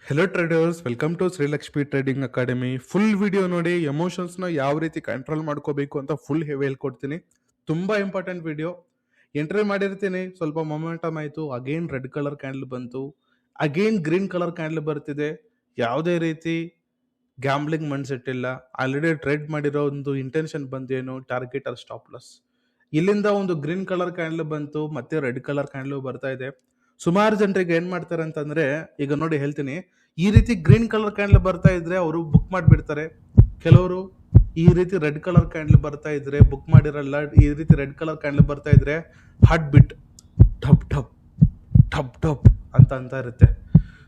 Hello traders, welcome to Shrilakshmi trading academy. Full video ನೋಡಿ ಎಮೋಷನ್ಸ್ನ ಯಾವ ರೀತಿ ಕಂಟ್ರೋಲ್ ಮಾಡ್ಕೋಬೇಕು ಅಂತ ಫುಲ್ ಹೇಳ್ಕೊಡ್ತೀನಿ. ತುಂಬ ಇಂಪಾರ್ಟೆಂಟ್ ವಿಡಿಯೋ. ಎಂಟ್ರಿ ಮಾಡಿರ್ತೀನಿ, ಸ್ವಲ್ಪ ಮೊಮೆಂಟಮ್ ಆಯಿತು, ಅಗೇನ್ ರೆಡ್ ಕಲರ್ ಕ್ಯಾಂಡಲ್ ಬಂತು, ಅಗೇನ್ ಗ್ರೀನ್ ಕಲರ್ ಕ್ಯಾಂಡಲ್ ಬರ್ತಿದೆ. ಯಾವುದೇ ರೀತಿ ಗ್ಯಾಂಬ್ಲಿಂಗ್ ಮೈಂಡ್ಸೆಟ್ ಇಲ್ಲ. ಆಲ್ರೆಡಿ ಟ್ರೇಡ್ ಮಾಡಿರೋ ಒಂದು ಇಂಟೆನ್ಷನ್ ಬಂದೇನು, ಟಾರ್ಗೆಟ್ ಆರ್ ಸ್ಟಾಪ್ ಲಾಸ್. ಇಲ್ಲಿಂದ ಒಂದು ಗ್ರೀನ್ ಕಲರ್ ಕ್ಯಾಂಡಲ್ ಬಂತು, ಮತ್ತೆ ರೆಡ್ ಕಲರ್ ಕ್ಯಾಂಡಲ್ ಬರ್ತಾ ಇದೆ. ಸುಮಾರು ಜನರಿಗೆ ಏನ್ ಮಾಡ್ತಾರೆ ಅಂತಂದ್ರೆ, ಈಗ ನೋಡಿ ಹೇಳ್ತೀನಿ, ಈ ರೀತಿ ಗ್ರೀನ್ ಕಲರ್ ಕ್ಯಾಂಡಲ್ ಬರ್ತಾ ಇದ್ರೆ ಅವರು ಬುಕ್ ಮಾಡಿಬಿಡ್ತಾರೆ. ಕೆಲವರು ಈ ರೀತಿ ರೆಡ್ ಕಲರ್ ಕ್ಯಾಂಡಲ್ ಬರ್ತಾ ಇದ್ರೆ ಬುಕ್ ಮಾಡಿರಲ್ಲ. ಈ ರೀತಿ ರೆಡ್ ಕಲರ್ ಕ್ಯಾಂಡಲ್ ಬರ್ತಾ ಇದ್ರೆ ಹಾರ್ಟ್ ಬಿಟ್ ಠಪ್ ಠಪ್ ಠಪ್ ಠಪ್ ಅಂತ ಇರುತ್ತೆ.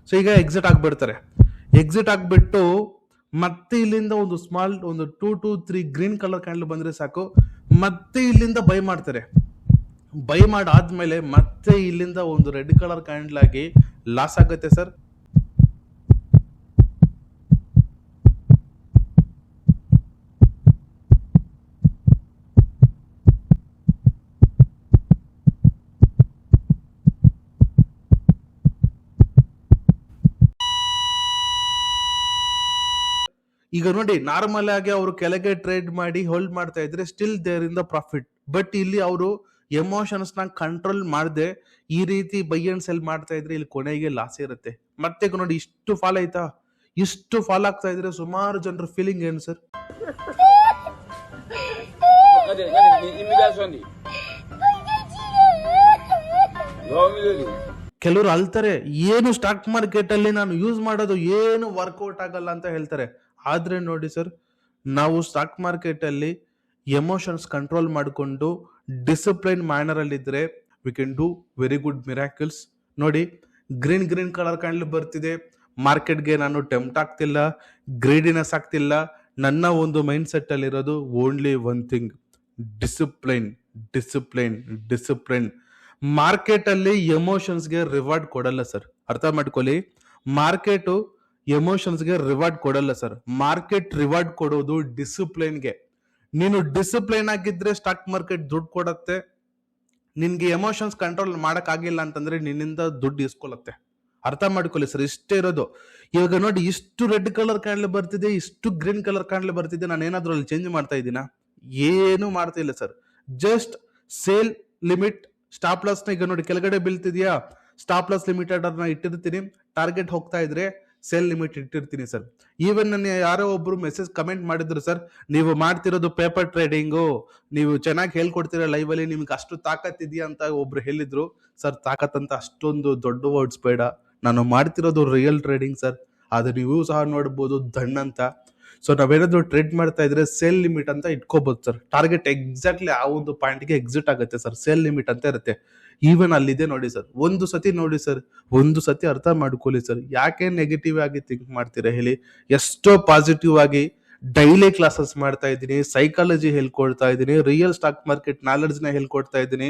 ಸೊ ಈಗ ಎಕ್ಸಿಟ್ ಆಗ್ಬಿಡ್ತಾರೆ. ಎಕ್ಸಿಟ್ ಆಗ್ಬಿಟ್ಟು ಮತ್ತೆ ಇಲ್ಲಿಂದ ಒಂದು ಸ್ಮಾಲ್ ಒಂದು 2 to 3 ಗ್ರೀನ್ ಕಲರ್ ಕ್ಯಾಂಡಲ್ ಬಂದ್ರೆ ಸಾಕು, ಮತ್ತೆ ಇಲ್ಲಿಂದ ಬೈ ಮಾಡ್ತಾರೆ. ಬೈ ಮಾಡಾದ್ಮೇಲೆ ಮತ್ತೆ ಇಲ್ಲಿಂದ ಒಂದು ರೆಡ್ ಕಲರ್ ಕ್ಯಾಂಡಲ್ ಆಗಿ ಲಾಸ್ ಆಗುತ್ತೆ ಸರ್. ಈಗ ನೋಡಿ, ನಾರ್ಮಲ್ ಆಗಿ ಅವರು ಕೆಳಗೆ ಟ್ರೇಡ್ ಮಾಡಿ ಹೋಲ್ಡ್ ಮಾಡ್ತಾ ಇದ್ರೆ still there in the profit. But ಇಲ್ಲಿ ಅವರು ಎಮೋಷನ್ಸ್ ನ ಕಂಟ್ರೋಲ್ ಮಾಡದೆ ಈ ರೀತಿ ಬೈ ಅಂಡ್ ಸೆಲ್ ಮಾಡ್ತಾ ಇದ್ರೆ ಇಲ್ಲಿ ಕೊನೆಗೆ ಲಾಸ್ ಇರುತ್ತೆ. ಮತ್ತೆ ನೋಡಿ, ಇಷ್ಟು ಫಾಲ್ ಆಯ್ತಾ, ಇಷ್ಟು ಫಾಲ್ ಆಗ್ತಾ ಇದ್ರೆ ಸುಮಾರು ಜನರ ಫೀಲಿಂಗ್ ಏನು ಸರ್? ಕೆಲವರು ಅಳ್ತಾರೆ, ಏನು ಸ್ಟಾಕ್ ಮಾರ್ಕೆಟ್ ಅಲ್ಲಿ ನಾನು ಯೂಸ್ ಮಾಡೋದು ಏನು ವರ್ಕೌಟ್ ಆಗಲ್ಲ ಅಂತ ಹೇಳ್ತಾರೆ. ಆದ್ರೆ ನೋಡಿ ಸರ್, ನಾವು ಸ್ಟಾಕ್ ಮಾರ್ಕೆಟ್ ಅಲ್ಲಿ ಎಮೋಷನ್ಸ್ ಕಂಟ್ರೋಲ್ ಮಾಡಿಕೊಂಡು ಡಿಸಿಪ್ಲೈನ್ ಮ್ಯಾನರ್ ಅಲ್ಲಿ ಇದ್ರೆ we can do very good miracles. ನೋಡಿ, ಗ್ರೀನ್ ಕಲರ್ ಕ್ಯಾಂಡಲ್ ಬರ್ತಿದೆ. ಮಾರ್ಕೆಟ್ಗೆ ನಾನು ಟೆಂಪ್ಟ್ ಆಗ್ತಿಲ್ಲ, ಗ್ರೀಡಿನೆಸ್ ಆಗ್ತಿಲ್ಲ. ನನ್ನ ಒಂದು ಮೈಂಡ್ ಸೆಟ್ ಅಲ್ಲಿ ಇರೋದು only one thing, discipline discipline discipline. Market ಅಲ್ಲಿ ಎಮೋಷನ್ಸ್ಗೆ ರಿವಾರ್ಡ್ ಕೊಡಲ್ಲ ಸರ್, ಅರ್ಥ ಮಾಡ್ಕೊಳ್ಳಿ. ಮಾರ್ಕೆಟ್ ಎಮೋಷನ್ಸ್ಗೆ ರಿವಾರ್ಡ್ ಕೊಡಲ್ಲ ಸರ್. ಮಾರ್ಕೆಟ್ ರಿವಾರ್ಡ್ ಕೊಡೋದು ಡಿಸಿಪ್ಲೈನ್ಗೆ. ನೀನು ಡಿಸಿಪ್ಲೈನ್ ಆಗಿದ್ರೆ ಸ್ಟಾಕ್ ಮಾರ್ಕೆಟ್ ದುಡ್ಡು ಕೊಡತ್ತೆ. ನಿನ್ಗೆ ಎಮೋಷನ್ಸ್ ಕಂಟ್ರೋಲ್ ಮಾಡಕ್ ಆಗಿಲ್ಲ ಅಂತಂದ್ರೆ ನಿನ್ನಿಂದ ದುಡ್ಡು ಇಸ್ಕೊಳತ್ತೆ. ಅರ್ಥ ಮಾಡ್ಕೊಳ್ಳಿ ಸರ್, ಇಷ್ಟೇ ಇರೋದು. ಇವಾಗ ನೋಡಿ, ಇಷ್ಟು ರೆಡ್ ಕಲರ್ ಕ್ಯಾಂಡಲ್ ಬರ್ತಿದೆ, ಇಷ್ಟು ಗ್ರೀನ್ ಕಲರ್ ಕ್ಯಾಂಡಲ್ ಬರ್ತಿದೆ. ನಾನು ಏನಾದ್ರೂ ಅಲ್ಲಿ ಚೇಂಜ್ ಮಾಡ್ತಾ ಇದ್ದೀನಾ? ಏನು ಮಾಡ್ತಾ ಇಲ್ಲ sir. Just sale limit, stop loss ನ ಈಗ ನೋಡಿ ಕೆಳಗಡೆ ಬೀಳ್ತಿದ್ಯಾ, ಸ್ಟಾಪ್ ಲಾಸ್ ಲಿಮಿಟೆಡ್ ಅನ್ನ ಇಟ್ಟಿರ್ತೀನಿ. ಟಾರ್ಗೆಟ್ ಹೋಗ್ತಾ ಇದ್ರೆ ಸೇಲ್ ಲಿಮಿಟ್ ಇಟ್ಟಿರ್ತೀನಿ ಸರ್. ಈವನ್ ನನ್ನ ಯಾರೋ ಒಬ್ರು ಮೆಸೇಜ್ ಕಮೆಂಟ್ ಮಾಡಿದ್ರು, ಸರ್ ನೀವು ಮಾಡ್ತಿರೋದು ಪೇಪರ್ ಟ್ರೇಡಿಂಗು, ನೀವು ಚೆನ್ನಾಗಿ ಹೇಳ್ಕೊಡ್ತೀರ ಲೈವ್ ಅಲ್ಲಿ, ನಿಮ್ಗೆ ಅಷ್ಟು ತಾಕತ್ ಇದೆಯಾ ಅಂತ ಒಬ್ರು ಹೇಳಿದ್ರು. ಸರ್, ತಾಕತ್ ಅಂತ ಅಷ್ಟೊಂದು ದೊಡ್ಡ ವರ್ಡ್ಸ್ ಬೇಡ, ನಾನು ಮಾಡ್ತಿರೋದು ರಿಯಲ್ ಟ್ರೇಡಿಂಗ್ ಸರ್. ಆದ್ರೆ ನೀವು ಸಹ ನೋಡ್ಬೋದು ದಣ್ಣ ಅಂತ. ಸೊ ನಾವೇನಾದ್ರು ಟ್ರೇಡ್ ಮಾಡ್ತಾ ಇದ್ರೆ ಸೇಲ್ ಲಿಮಿಟ್ ಅಂತ ಇಟ್ಕೋಬಹುದು ಸರ್. ಟಾರ್ಗೆಟ್ ಎಕ್ಸಾಕ್ಟ್ಲಿ ಆ ಒಂದು ಪಾಯಿಂಟ್ಗೆ ಎಕ್ಸಿಟ್ ಆಗುತ್ತೆ ಸರ್. ಸೇಲ್ ಲಿಮಿಟ್ ಅಂತ ಇರುತ್ತೆ. ಈವನ್ ಅಲ್ಲಿದೆ ನೋಡಿ ಸರ್. ಒಂದು ಸತಿ ನೋಡಿ ಸರ್, ಒಂದು ಸತಿ ಅರ್ಥ ಮಾಡ್ಕೊಳ್ಳಿ ಸರ್. ಯಾಕೆ ನೆಗೆಟಿವ್ ಆಗಿ ಥಿಂಕ್ ಮಾಡ್ತೀರಾ ಹೇಳಿ? ಎಷ್ಟೋ ಪಾಸಿಟಿವ್ ಆಗಿ ಡೈಲಿ ಕ್ಲಾಸಸ್ ಮಾಡ್ತಾ ಇದ್ದೀನಿ, ಸೈಕಾಲಜಿ ಹೇಳ್ಕೊಡ್ತಾ ಇದ್ದೀನಿ, ರಿಯಲ್ ಸ್ಟಾಕ್ ಮಾರ್ಕೆಟ್ ನಾಲೆಡ್ಜ್ ನ ಹೇಳ್ಕೊಡ್ತಾ ಇದ್ದೀನಿ.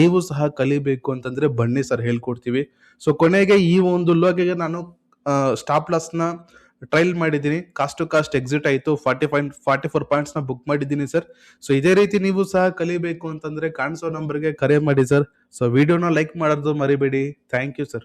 ನೀವು ಸಹ ಕಲಿಬೇಕು ಅಂತಂದ್ರೆ ಬನ್ನಿ ಸರ್, ಹೇಳ್ಕೊಡ್ತೀವಿ. ಸೊ ಕೊನೆಗೆ ಈ ಒಂದು ಲೋಗೆ ನಾನು ಸ್ಟಾಪ್ ಲಾಸ್ ನ ಟ್ರೈಲ್ ಮಾಡಿದ್ದೀನಿ. ಕಾಸ್ಟ್ ಟು ಕಾಸ್ಟ್ ಎಕ್ಸಿಟ್ ಆಯಿತು. 44 ಪಾಯಿಂಟ್ಸ್ ನ ಬುಕ್ ಮಾಡಿದ್ದೀನಿ ಸರ್. ಸೊ ಇದೇ ರೀತಿ ನೀವು ಸಹ ಕಲಿಬೇಕು ಅಂತಂದ್ರೆ ಕಾಣಿಸೋ ನಂಬರ್ಗೆ ಕರೆ ಮಾಡಿ ಸರ್. ಸೊ ವಿಡಿಯೋನ ಲೈಕ್ ಮಾಡೋದು ಮರಿಬೇಡಿ. Thank you sir.